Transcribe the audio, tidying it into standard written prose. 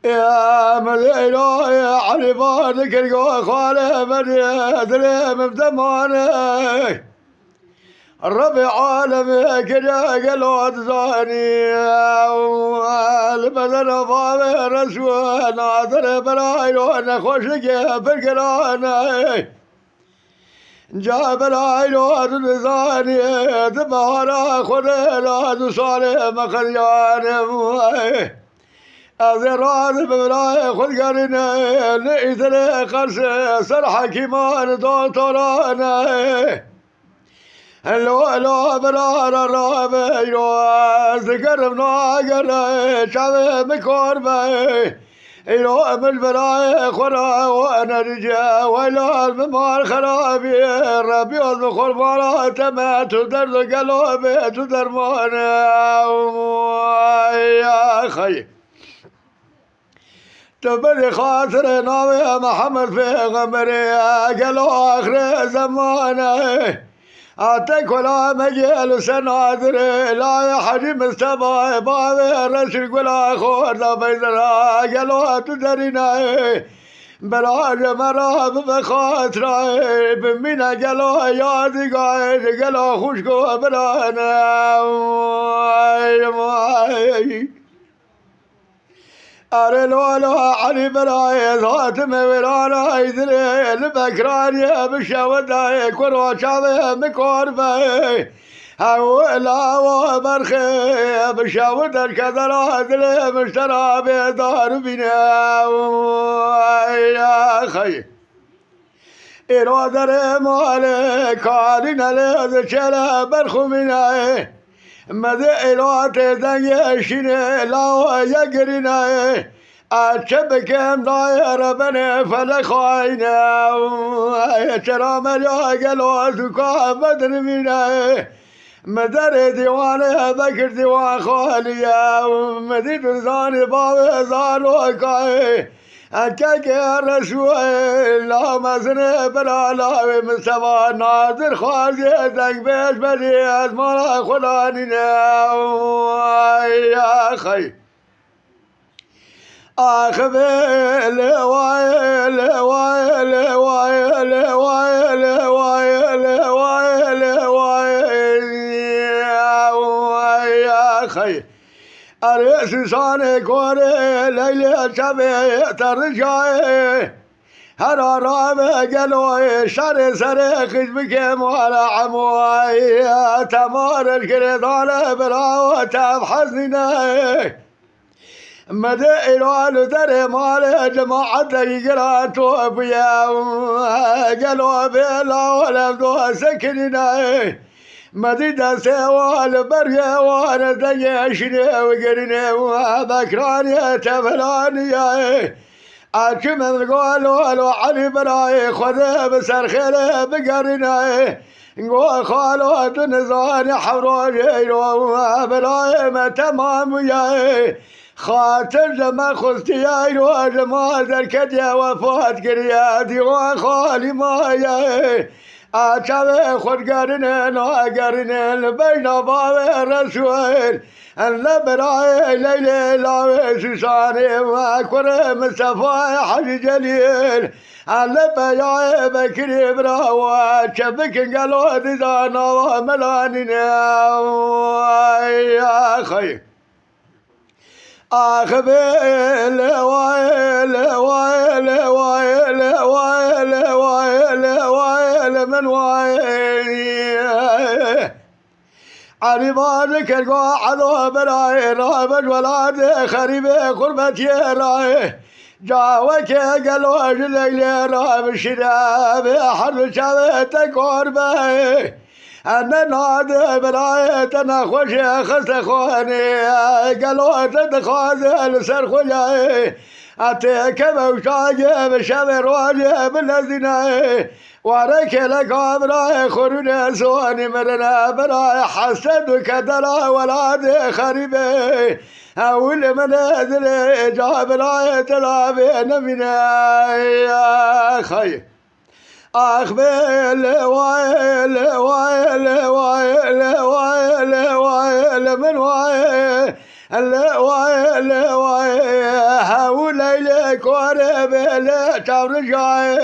يا مدينة يا علي بارك الخالة بدري بدمانك الربع عالمي كده قلوت زاني البدن ضابي رسوه ناظر برايلون خوشك بالقراني جاب العيلون زاني دبارا خليلات صالح مخريان أذراد ببراي خذ قرني لإثري خرس سرح كيمان دوترانا لو برار الرابي لو ذكر بناقر شعب مكوربي لو من براي خرا وانا رجا ولا الممار خرابي ربي الخور مرا تما تدر قلوبي تدر مانا يا خي تبري خاطر ناوي محمد في غمري قالوا آخر زمانه أعطيك ولا مجال سنادري لا يا حجي مستبع بابي رشق ولا خور لا بيزرا قالوا تدرينا براج مراب بخاطري بمينا قالوا يا دقايق قالوا خوشكو برانا أرلولو علي براي ذات مولانا يدري البكراني بشوداي كرو شاوي مكوربي هولا وبرخي بشود الكذرة دلي مشترى بدار بنا يا خي إرادر مالك علينا لذشلا برخو مناي مدعيلات دنيشني لا يقرنا أتشبكم داير بني فلخاينا ترام يا قلو زكا بدر منا مدر ديوان ذكر ديوان خاليا مديد زاني باب زانوكاي أكاك يا رسول لا مزن بلا لا مستوى ناظر خازي ذنك بيش بدي أزمان خلانينا يا خي أخبل ويل ويل ويل ويل ويل ويل ويل يا خي أريس ساني كوري ليلة شبي ترجعي هرا رابي قلوي شري سري خجبك مولا عموي تمار الكريطان بلاوة بحزني مدى إلوال دري مالي جماعة يقرا توفيا قلوا بلا ولا بدو سكننا مديدة سوال بريا وانا دنيشني وقرني وبكراني تفلاني أكم القول ولو علي براي خذ بسر خيلي بقرني نقول خالو دنزاني حروجي وبراي ما تمام وياي خاطر جما خلتي ايرو جما دركت يا وفات قريادي وخالي مايا أشوي خد قرنين وقرنين بين باب الرسول أنا براي ليلي لاوي سوساني وأكبر مصطفى حج جليل أنا بياي بكري براوات شبك قالوا ديزانا وملانين يا خي أخبل ويل ويل ويل ويل ويل ويل من ويل عربانك القاعد براي رابج ولاد خريبي قربتي راي جاوك قالوا جليل راب الشراب حرب شابتك قربي أنا نادي برايتنا خوشي خست خواني قالوا تدخاز السر خوياي أتيك موشاي بشب راجي بالذين وارك لك أمرا خرون سواني مرنا برا حسد كدرا ولاد خريبي أول منازل جاب راي تلابين منا يا خي أخبل وائل وائل وائل وائل وائل من وائل الوائل وائل هاوليلك وربل ترجعي